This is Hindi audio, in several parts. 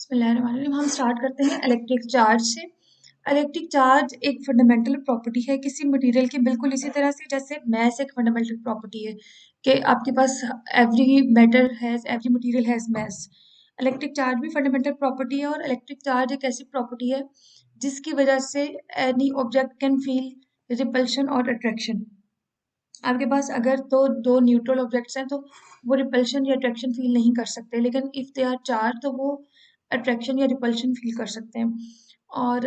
बिस्मिल्लाहिर्रहमानिर्रहीम। हम स्टार्ट करते हैं इलेक्ट्रिक चार्ज से। इलेक्ट्रिक चार्ज एक फंडामेंटल प्रॉपर्टी है किसी मटेरियल की, बिल्कुल इसी तरह से जैसे मैथ एक फंडामेंटल प्रॉपर्टी है कि आपके पास every matter has every material has mass. Electric charge भी फंडामेंटल प्रॉपर्टी है और इलेक्ट्रिक चार्ज एक ऐसी प्रॉपर्टी है जिसकी वजह से any object can feel repulsion और अट्रैक्शन। आपके पास अगर तो दो न्यूट्रल ऑब्जेक्ट्स हैं तो वो रिपल्शन या अट्रैक्शन फील नहीं कर सकते, लेकिन इफ़ दे आर चार्ज तो वो अट्रैक्शन या रिपल्शन फील कर सकते हैं। और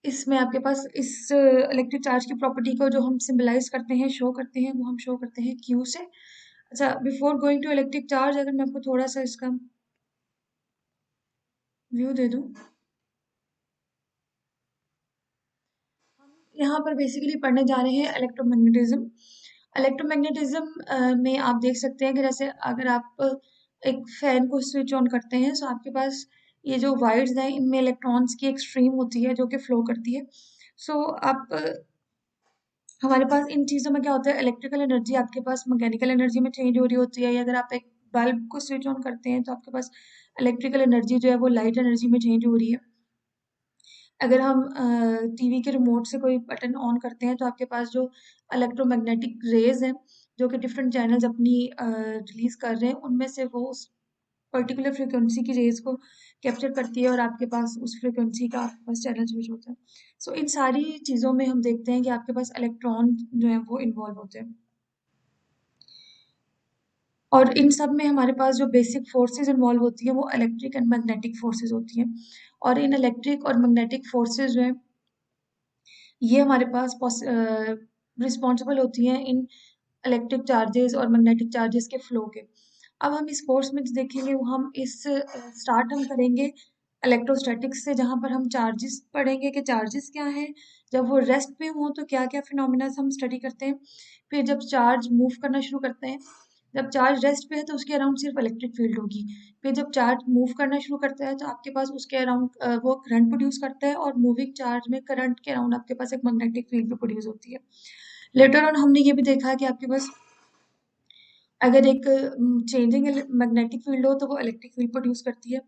इसमें आपके पास इस इलेक्ट्रिक चार्ज की प्रॉपर्टी को जो हम सिंबलाइज करते हैं, शो करते हैं, वो हम शो करते हैं क्यू से। अच्छा, before going to electric charge अगर मैं आपको थोड़ा सा इसका व्यू दे दूं, यहाँ पर बेसिकली पढ़ने जा रहे हैं इलेक्ट्रोमैग्नेटिज्म। इलेक्ट्रोमैग्नेटिज्म में आप देख सकते हैं कि जैसे अगर आप एक फैन को स्विच ऑन करते हैं तो आपके पास ये जो वायर्स हैं इनमें इलेक्ट्रॉन्स की एक स्ट्रीम होती है जो कि फ्लो करती है। सो आप हमारे पास इन चीज़ों में क्या होता है, इलेक्ट्रिकल एनर्जी आपके पास मैकेनिकल एनर्जी में चेंज हो रही होती है, या अगर आप एक बल्ब को स्विच ऑन करते हैं तो आपके पास इलेक्ट्रिकल एनर्जी जो है वो लाइट एनर्जी में चेंज हो रही है। अगर हम टीवी के रिमोट से कोई बटन ऑन करते हैं तो आपके पास जो इलेक्ट्रोमैग्नेटिक रेज हैं जो कि डिफरेंट चैनल्स अपनी रिलीज कर रहे हैं, उनमें से वो उस पर्टिकुलर फ्रिक्वेंसी की रेज को कैप्चर करती है और आपके पास उस फ्रिक्वेंसी का आपके पास चैनल स्विच होता है। सो इन सारी चीज़ों में हम देखते हैं कि आपके पास इलेक्ट्रॉन जो है वो इन्वॉल्व होते हैं, और इन सब में हमारे पास जो बेसिक फोर्सेस इन्वॉल्व होती हैं वो इलेक्ट्रिक एंड मैग्नेटिक फोर्सेस होती हैं। और इन इलेक्ट्रिक और मैग्नेटिक फोर्सेस जो है ये हमारे पास रिस्पॉन्सिबल होती हैं इन इलेक्ट्रिक चार्जेस और मैग्नेटिक चार्जेस के फ्लो के। अब हम इस कोर्स में जो देखेंगे वो हम इस स्टार्ट हम करेंगे इलेक्ट्रोस्टैटिक्स से, जहाँ पर हम चार्जेस पढ़ेंगे कि चार्जेस क्या हैं, जब वो रेस्ट पे हों तो क्या क्या फिनोमिना हम स्टडी करते हैं, फिर जब चार्ज मूव करना शुरू करते हैं, जब चार्ज रेस्ट पे है तो उसके अराउंड सिर्फ इलेक्ट्रिक फील्ड होगी, फिर जब चार्ज मूव करना शुरू करता है तो आपके पास उसके अराउंड वो करंट प्रोड्यूस करता है, और मूविंग चार्ज में करंट के अराउंड आपके पास एक मैग्नेटिक फील्ड भी प्रोड्यूस होती है। लेटर ऑन हमने ये भी देखा कि आपके पास अगर एक चेंजिंग मैग्नेटिक फील्ड हो तो वो इलेक्ट्रिक फील्ड प्रोड्यूस करती है।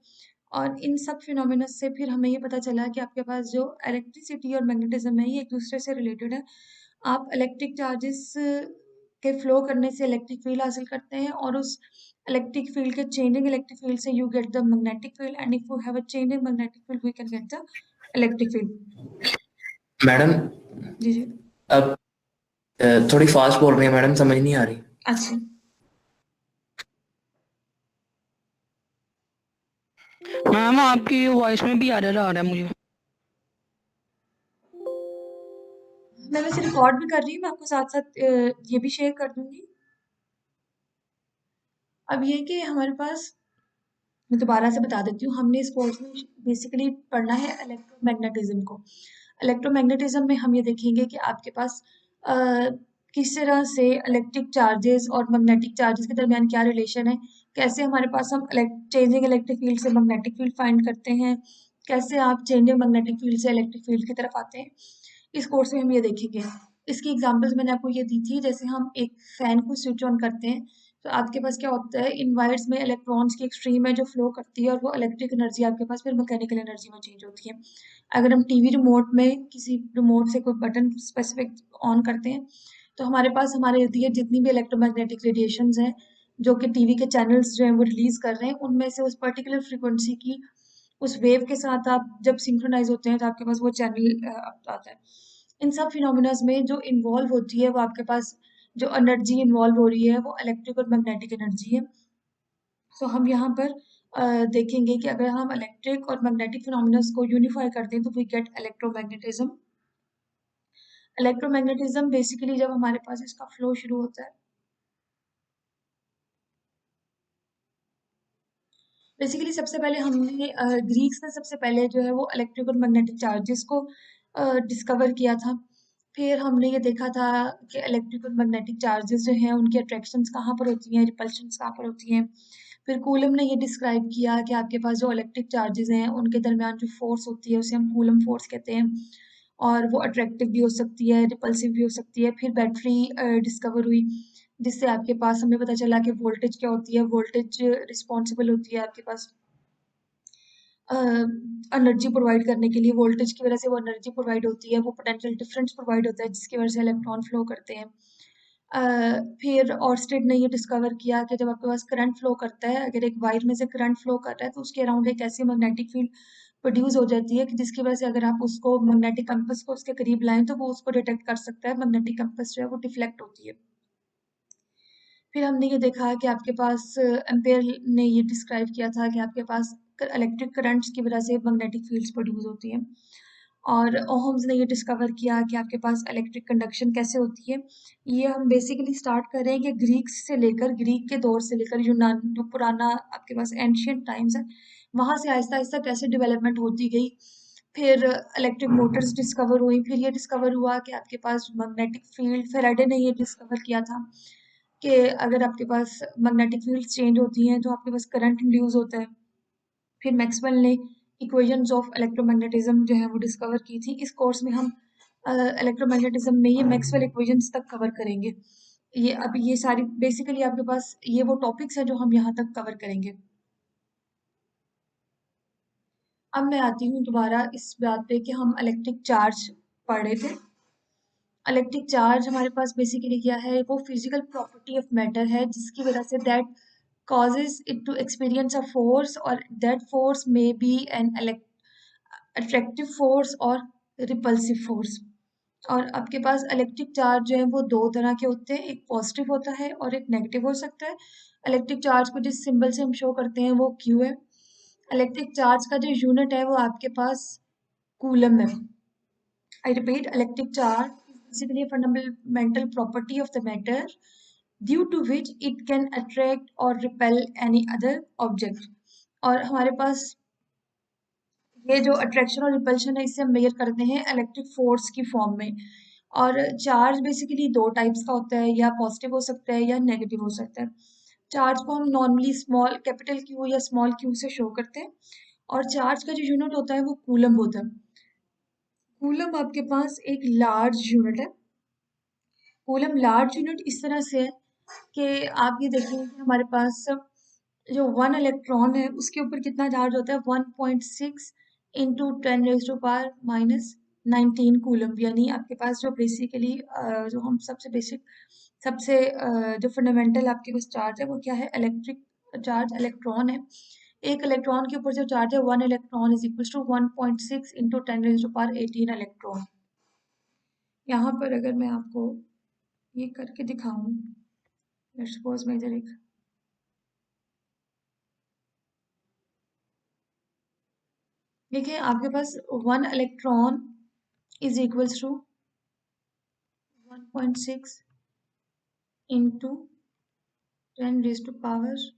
और इन सब फिनोमिना से फिर हमें ये पता चला कि आपके पास जो इलेक्ट्रिसिटी और मैग्नेटिज्म है ये एक दूसरे से रिलेटेड है। आप इलेक्ट्रिक चार्जेस के फ्लो करने से इलेक्ट्रिक फील्ड हासिल करते हैं, और उस इलेक्ट्रिक फील्ड के चेंजिंग इलेक्ट्रिक फील्ड से you get the magnetic field, and if you have a changing magnetic field we can get the electric field. Madam, जी जी। अब थोड़ी फास्ट बोल रही है मैडम, समझ नहीं आ रही। अच्छा, मैम आपकी वॉइस में भी एरर आ रहा है मुझे। मैं वैसे रिकॉर्ड भी कर रही हूँ, मैं आपको साथ साथ ये भी शेयर कर दूंगी। अब ये कि हमारे पास, मैं दोबारा से बता देती हूँ, हमने इस कोर्स में बेसिकली पढ़ना है इलेक्ट्रोमैग्नेटिज्म को। इलेक्ट्रोमैग्नेटिज्म में हम ये देखेंगे कि आपके पास अ, किस तरह से इलेक्ट्रिक चार्जेस और मैग्नेटिक चार्जेस के दरमियान क्या रिलेशन है, कैसे हमारे पास हम चेंजिंग इलेक्ट्रिक फील्ड से मैग्नेटिक फील्ड फाइंड करते हैं, कैसे आप चेंजिंग मैग्नेटिक फील्ड से इलेक्ट्रिक फील्ड की तरफ आते हैं। इस कोर्स में हम ये देखेंगे। इसकी एग्जांपल्स मैंने आपको ये दी थी, जैसे हम एक फैन को स्विच ऑन करते हैं तो आपके पास क्या होता है, इन वायर्स में इलेक्ट्रॉन्स की एक स्ट्रीम है जो फ्लो करती है, और वो इलेक्ट्रिक एनर्जी आपके पास फिर मैकेनिकल एनर्जी में चेंज होती है। अगर हम टीवी रिमोट में किसी रिमोट से कोई बटन स्पेसिफिक ऑन करते हैं तो हमारे पास हमारे इर्द गिर्द जितनी भी इलेक्ट्रोमैग्नेटिक रेडिएशंस हैं जो कि टीवी के चैनल्स जो हैं वो रिलीज कर रहे हैं, उनमें से उस पर्टिकुलर फ्रिक्वेंसी की उस वेव के साथ आप जब सिंक्रोनाइज होते हैं तो आपके पास वो चैनल आता है। इन सब फिनोमिनाज में जो इन्वॉल्व होती है वो आपके पास जो एनर्जी इन्वॉल्व हो रही है वो इलेक्ट्रिक और मैग्नेटिक एनर्जी है। तो हम यहाँ पर देखेंगे कि अगर हम इलेक्ट्रिक और मैग्नेटिक फिनोमिनस को यूनिफाई कर दें तो we get electromagnetism. Electromagnetism basically जब हमारे पास इसका फ्लो शुरू होता है, बेसिकली सबसे पहले हमने ग्रीक्स ने सबसे पहले जो है वो इलेक्ट्रिक और मैग्नेटिक चार्जेस को डिस्कवर किया था। फिर हमने ये देखा था कि इलेक्ट्रिक और मैग्नेटिक चार्जेस जो हैं उनकी अट्रैक्शंस कहाँ पर होती हैं, रिपल्शंस कहाँ पर होती हैं। फिर कूलम ने ये डिस्क्राइब किया कि आपके पास जो इलेक्ट्रिक चार्जेस हैं उनके दरमियान जो फोर्स होती है उसे हम कूलम फोर्स कहते हैं, और वो अट्रैक्टिव भी हो सकती है, रिपल्सिव भी हो सकती है। फिर बैटरी डिस्कवर हुई जिससे आपके पास हमें पता चला कि वोल्टेज क्या होती है, वोल्टेज रिस्पॉन्सिबल होती है आपके पास एनर्जी प्रोवाइड करने के लिए, वोल्टेज की वजह से वो एनर्जी प्रोवाइड होती है, वो पोटेंशियल डिफरेंस प्रोवाइड होता है जिसकी वजह से इलेक्ट्रॉन फ्लो करते हैं। फिर ऑर्स्टेड ने ये डिस्कवर किया कि जब आपके पास करंट फ्लो करता है, अगर एक वायर में से करंट फ्लो कर रहा है तो उसके अराउंड एक ऐसी मैग्नेटिक फील्ड प्रोड्यूस हो जाती है कि जिसकी वजह से अगर आप उसको मैग्नेटिक कंपास को उसके करीब लाएं तो वो उसको डिटेक्ट कर सकता है, मैग्नेटिक कंपास जो है वो डिफ्लेक्ट होती है। फिर हमने ये देखा कि आपके पास एम्पेयर ने ये डिस्क्राइब किया था कि आपके पास इलेक्ट्रिक करंट्स की वजह से मैग्नेटिक फील्ड्स प्रोड्यूस होती हैं। और ओहम्स ने ये डिस्कवर किया कि आपके पास इलेक्ट्रिक कंडक्शन कैसे होती है। ये हम बेसिकली स्टार्ट कर रहे हैं कि ग्रीक के दौर से लेकर यूनान, जो पुराना आपके पास एंशियंट टाइम्स है, वहाँ से आहिस्ता आहिस्ता कैसे डेवलपमेंट होती गई। फिर इलेक्ट्रिक मोटर्स डिस्कवर हुई, फिर ये डिस्कवर हुआ कि आपके पास मैग्नेटिक फील्ड, फेराडे ने ये डिस्कवर किया था कि अगर आपके पास मैग्नेटिक फील्ड चेंज होती हैं तो आपके पास करंट इंड्यूस होता है। फिर मैक्सवेल ने इक्वेशंस ऑफ इलेक्ट्रोमैग्नेटिज्म जो है वो डिस्कवर की थी। इस कोर्स में हम इलेक्ट्रोमैग्नेटिज्म में ये मैक्सवेल इक्वेशंस तक कवर करेंगे। ये अब ये सारी बेसिकली आपके पास ये वो टॉपिक्स हैं जो हम यहाँ तक कवर करेंगे। अब मैं आती हूँ दोबारा इस बात पे कि हम इलेक्ट्रिक चार्ज पढ़ रहे थे। इलेक्ट्रिक चार्ज हमारे पास बेसिकली क्या है, वो फिजिकल प्रॉपर्टी ऑफ मैटर है जिसकी वजह say that causes it to experience a force, or that force may be an attractive force or repulsive force। और आपके पास इलेक्ट्रिक चार्ज जो है वो दो तरह के होते हैं, एक पॉजिटिव होता है और एक नेगेटिव हो सकता है। इलेक्ट्रिक चार्ज को जिस सिंबल से हम शो करते हैं वो क्यू है। इलेक्ट्रिक चार्ज का जो यूनिट है वो आपके पास कूलम है। I repeat, electric charge is basically a fundamental property of the matter due to which it can attract or repel any other object। और हमारे पास ये जो अट्रैक्शन और रिपल्शन है इसे हम मेजर करते हैं इलेक्ट्रिक फोर्स की फॉर्म में। और चार्ज बेसिकली दो टाइप्स का होता है, या पॉजिटिव हो सकता है या नेगेटिव हो सकता है। चार्ज को हम नॉर्मली स्मॉल कैपिटल क्यू या स्मॉल क्यू से शो करते हैं। और चार्ज का जो यूनिट होता है वो कूलम होता है। कूलम आपके पास एक लार्ज यूनिट है। कूलम लार्ज यूनिट इस तरह से है कि आप ये देखेंगे कि हमारे पास जो वन इलेक्ट्रॉन है उसके ऊपर कितना चार्ज होता है, 1.6 इंटू 10⁻⁻19 कूलम। यानी आपके पास जो बेसिकली जो हम सबसे बेसिक सबसे जो फंडामेंटल आपके पास चार्ज है वो क्या है, इलेक्ट्रिक चार्ज इलेक्ट्रॉन है। एक इलेक्ट्रॉन के ऊपर जो चार्ज है, one electron is equal to 1.6 into 10⁻18 electron. यहाँ पर अगर मैं आपको ये करके दिखाऊं, लेट्स सपोज मैं इधर एक देखिए आपके पास one electron is equals to 1.6 into 10⁻⁻।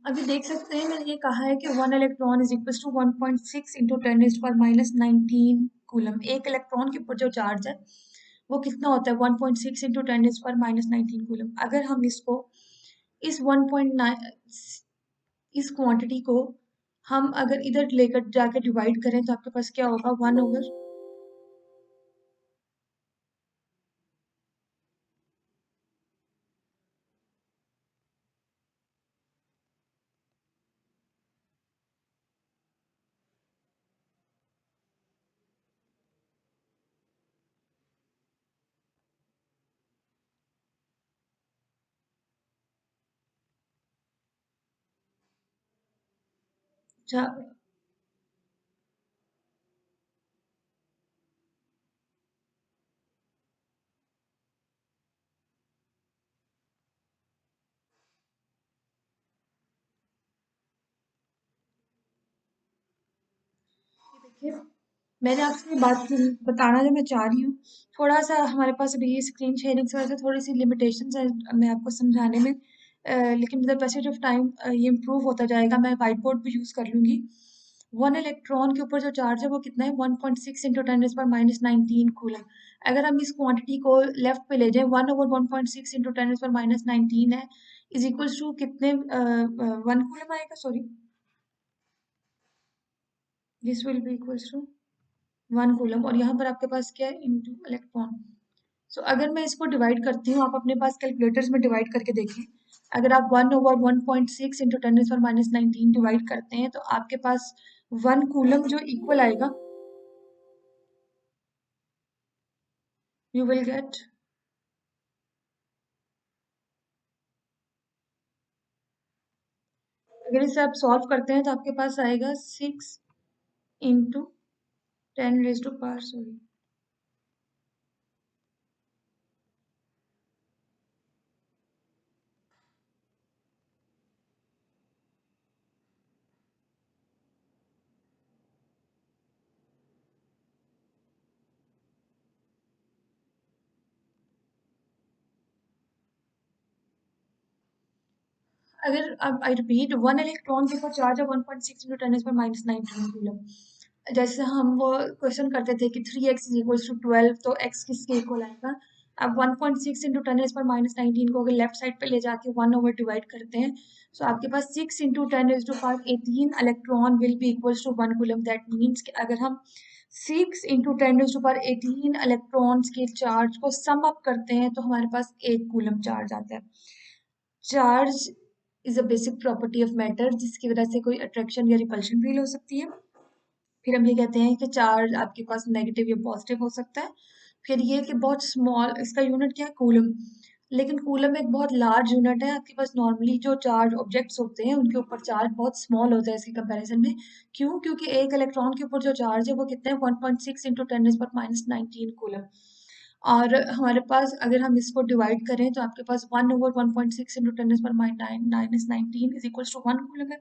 अभी देख सकते हैं मैंने ये कहा है कि one electron is equal to 1.6 into 10⁻⁻19 coulomb. एक इलेक्ट्रॉन के ऊपर जो चार्ज है वो कितना होता है, 1.6 इंटू 10⁻⁻19 कूलम। अगर हम इसको इस 1.9 इस क्वांटिटी को हम अगर इधर लेकर जाकर डिवाइड करें तो आपके पास क्या होगा, 1/। अच्छा, देखिए, मैंने आपसे ये बात बताना जो मैं चाह रही हूँ, थोड़ा सा हमारे पास अभी ये स्क्रीन शेयरिंग की वजह से थोड़ी सी लिमिटेशंस है मैं आपको समझाने में, लेकिन with the passage of time ये इम्प्रूव होता जाएगा। मैं वाइट बोर्ड भी यूज़ कर लूँगी। 1 इलेक्ट्रॉन के ऊपर जो चार्ज है वो कितना है, 1.6 इंटू 10⁻19 कूलम। अगर हम इस क्वांटिटी को लेफ्ट पे ले जाएं, 1/1.6 इंटू 10⁻19 है, इज इक्वल्स टू कितने 1 कूलम आएगा, sorry, this will be equals to 1 coulomb, और यहाँ पर आपके पास क्या है, इंटू इलेक्ट्रॉन। सो अगर मैं इसको डिवाइड करती हूँ, आप अपने पास कैलकुलेटर्स में डिवाइड करके देखें, अगर आप 1/1.6 इंटू 10⁻19 डिवाइड करते हैं तो आपके पास 1 कूलम जो इक्वल आएगा, यू विल गेट, अगर इसे आप सॉल्व करते हैं तो आपके पास आएगा 6 इंटू 10⁻⁴, सॉरी, अगर अब आई रिपीट, 1 इलेक्ट्रॉन के ऊपर चार्ज है 1.6 इंटू 10⁻⁻19 कूलम। जैसे हम वो क्वेश्चन करते थे कि 3x इज इक्वल्स टू 12, तो x किसके इक्वल आएगा। अब 1.6 इंटू 10⁻⁻19 को अगर लेफ्ट साइड पे ले जाके 1 ओवर डिवाइड करते हैं, तो आपके पास 6 into 10⁻18 electron will be equals to 1 coulomb. That means कि अगर हम 6 इंटू 10⁻18 इलेक्ट्रॉन्स के चार्ज को सम अप करते हैं तो हमारे पास 1 कूलम चार्ज आता है। Charge is a basic property of matter, जिसकी वजह से कोई अट्रैक्शन या रिपल्शन फील हो सकती है। फिर हम ये कहते हैं कि चार्ज आपके पास नेगेटिव या पॉजिटिव हो सकता है। फिर ये कि बहुत स्मॉल, इसका यूनिट क्या है, कूलम। लेकिन कूलम एक बहुत लार्ज यूनिट है। आपके पास नॉर्मली जो चार्ज ऑब्जेक्ट्स होते हैं उनके ऊपर चार्ज बहुत स्मॉल होता है इसके कंपैरिजन में। क्यों? क्योंकि एक इलेक्ट्रॉन के ऊपर जो चार्ज है वो कितना है, 1.6 इंटू 10⁻⁻19 कूलम। और हमारे पास अगर हम इसको डिवाइड करें तो आपके पास 1/1.6 into 10⁻⁻19 is equals to 1 coulomb है।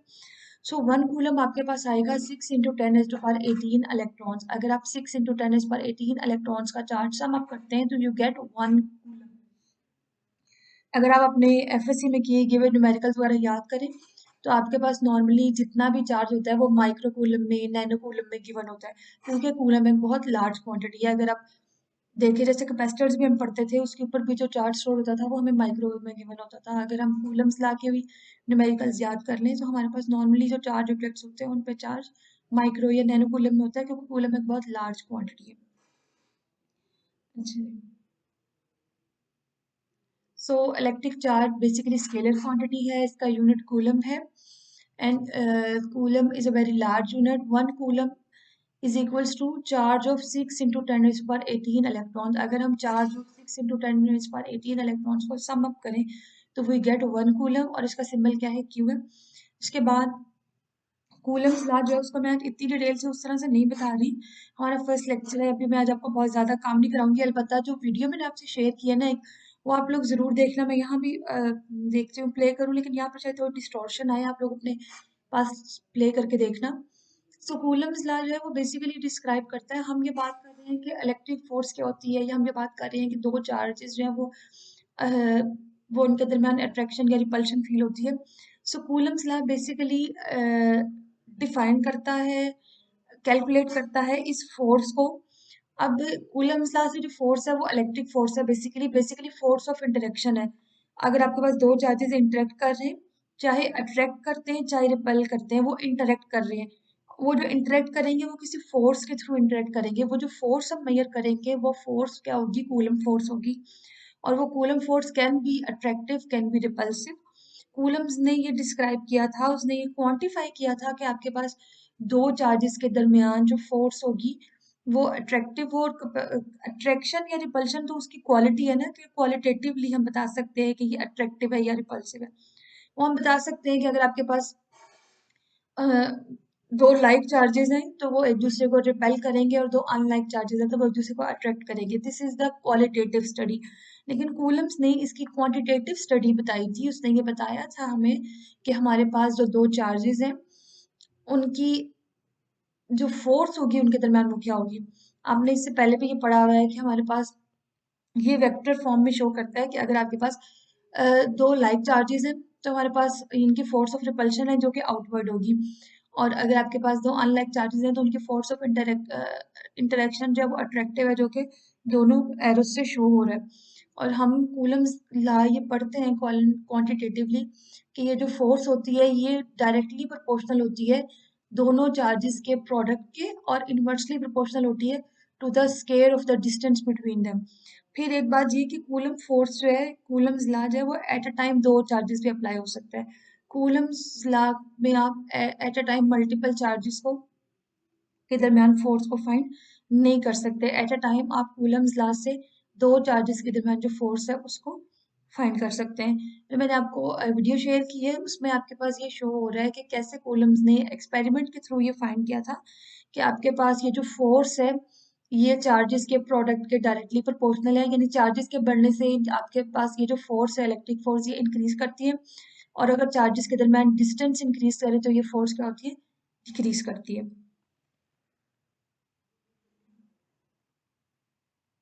सो 1 कूलम आपके पास आएगा 6 इंटू 10⁻18 इलेक्ट्रॉन्स। अगर आप 6 इंटू 10⁻18 इलेक्ट्रॉन्स का चार्ज सम अप करते हैं तो यू गेट 1 कूलम। अगर आप अपने एफएससी में किए गिवन न्यूमेरिकल्स वगैरह याद करें तो आपके पास नॉर्मली जितना भी चार्ज होता है वो माइक्रो कूलम में, नैनो कूलम में गिवन होता है, क्योंकि कूलम एक बहुत लार्ज क्वांटिटी है। अगर आप देखिए, जैसे कैपेसिटर्स भी हम पढ़ते थे, उसके ऊपर भी जो चार्ज स्टोर होता था वो हमें माइक्रोवेव में गिवन होता था। अगर हम कूलम्स ला के भी न्यूमेरिकल्स याद कर लें तो हमारे पास नॉर्मली जो चार्ज ऑब्जेक्ट्स होते हैं उन पे चार्ज माइक्रो या नैनो कूलम में होता है, क्योंकि कूलम एक बहुत लार्ज क्वांटिटी है। अच्छा, so electric charge basically scalar quantity है, इसका यूनिट कूलम है। And coulomb is a very large unit. 1 coulomb is equals to charge of 6 into 10⁻18 electrons. अगर हम चार्ज ऑफ 6 इंटू 10⁻18 इलेक्ट्रॉन्स को सम अप करें तो वी गेट 1 कूलम, और इसका सिंबल क्या है, क्यू है। उसके बाद कूलम्स लॉ जो है उसको मैं आज इतनी डिटेल से उस तरह से नहीं बता रही, हमारा फर्स्ट लेक्चर है अभी, मैं आज आपको बहुत ज़्यादा काम नहीं कराऊंगी। अलबत्ता जो वीडियो मैंने आपसे शेयर किया ना एक, वो आप लोग ज़रूर देखना। मैं यहाँ भी देखती हूँ प्ले करूँ, लेकिन यहाँ पर शायद थोड़ा डिस्टॉर्शन आए, आप लोग अपने पास प्ले करके देखना। सो कूलम्स लॉ जो है वो बेसिकली डिस्क्राइब करता है, हम ये बात कर रहे हैं कि इलेक्ट्रिक फोर्स क्या होती है, या हम ये बात कर रहे हैं कि दो चार्जेस जो है अ, वो उनके दरमियान अट्रैक्शन या रिपल्शन फील होती है। सो कूलम्स लॉ बेसिकली डिफाइन करता है, कैलकुलेट करता है इस फोर्स को। अब कूलम्स लॉ से जो फोर्स है वो इलेक्ट्रिक फोर्स है, बेसिकली फोर्स ऑफ इंटरेक्शन है। अगर आपके पास दो चार्जेस इंटरेक्ट कर रहे हैं, चाहे अट्रैक्ट करते हैं चाहे रिपेल करते हैं, वो इंटरेक्ट कर रहे हैं। वो जो इंटरेक्ट करेंगे वो किसी फोर्स के थ्रू इंटरेक्ट करेंगे। वो जो फोर्स हम मेजर करेंगे वो फोर्स क्या होगी, कूलम फोर्स होगी। और वो coulomb force can be attractive, can be repulsive. Coulomb's ने ये डिस्क्राइब किया था, उसने ये क्वांटिफाई किया था कि आपके पास दो चार्जेस के दरमियान जो फोर्स होगी वो अट्रैक्टिव और अट्रैक्शन या रिपल्शन तो उसकी क्वालिटी है ना, कि क्वालिटेटिवली हम बता सकते हैं कि ये अट्रैक्टिव है या रिपल्सिव है। वो हम बता सकते हैं कि अगर आपके पास अ, दो लाइक चार्जेस हैं तो वो एक दूसरे को रिपेल करेंगे, और दो अनलाइक चार्जेस हैं तो वो एक दूसरे को अट्रैक्ट करेंगे। This is the qualitative study. लेकिन कूलम्स ने इसकी क्वांटिटेटिव स्टडी बताई थी। उसने ये बताया था हमें कि हमारे पास जो दो चार्जेस हैं उनकी जो फोर्स होगी उनके दरमियान वो क्या होगी। आपने इससे पहले भी ये पढ़ा हुआ है कि हमारे पास ये वेक्टर फॉर्म में शो करता है कि अगर आपके पास दो लाइक चार्जेस हैं तो हमारे पास इनकी फोर्स ऑफ रिपल्शन है जो कि आउटवर्ड होगी, और अगर आपके पास दो अनलाइक चार्जेस हैं तो उनकी फोर्स ऑफ इंटरेक्शन जो है वो अट्रैक्टिव है, जो कि दोनों एरोस से शो हो रहा है। और हम कूलम्स लॉ ये पढ़ते हैं क्वांटिटेटिवली कि ये जो फोर्स होती है ये डायरेक्टली प्रोपोर्शनल होती है दोनों चार्जेस के प्रोडक्ट के, और इनवर्सली प्रोपोर्शनल होती है to the square of the distance between them. फिर एक बात ये कि कूलम फोर्स जो है, कूलम्स लॉ जो है वो एट अ टाइम दो चार्जेस पे अप्लाई हो सकता है। कूलम्स लॉ में आप at a time multiple charges को के दरमियान फोर्स को फाइंड नहीं कर सकते। एट अ टाइम आप कूलम्स लॉ से दो चार्जेस के दरमियान जो फोर्स है उसको फाइंड कर सकते हैं। जो मैंने आपको वीडियो शेयर की है उसमें आपके पास ये शो हो रहा है कि कैसे कूलम्स ने एक्सपेरिमेंट के थ्रू ये फाइंड किया था कि आपके पास ये जो फोर्स है ये चार्जेस के प्रोडक्ट के डायरेक्टली प्रोपोर्शनल है, यानी चार्जेस के बढ़ने से आपके पास ये जो फोर्स है इलेक्ट्रिक फोर्स ये इंक्रीज करती है, और अगर चार्जेस के दरमियान डिस्टेंस इंक्रीज करे तो ये फोर्स क्या होती है, डिक्रीज करती है।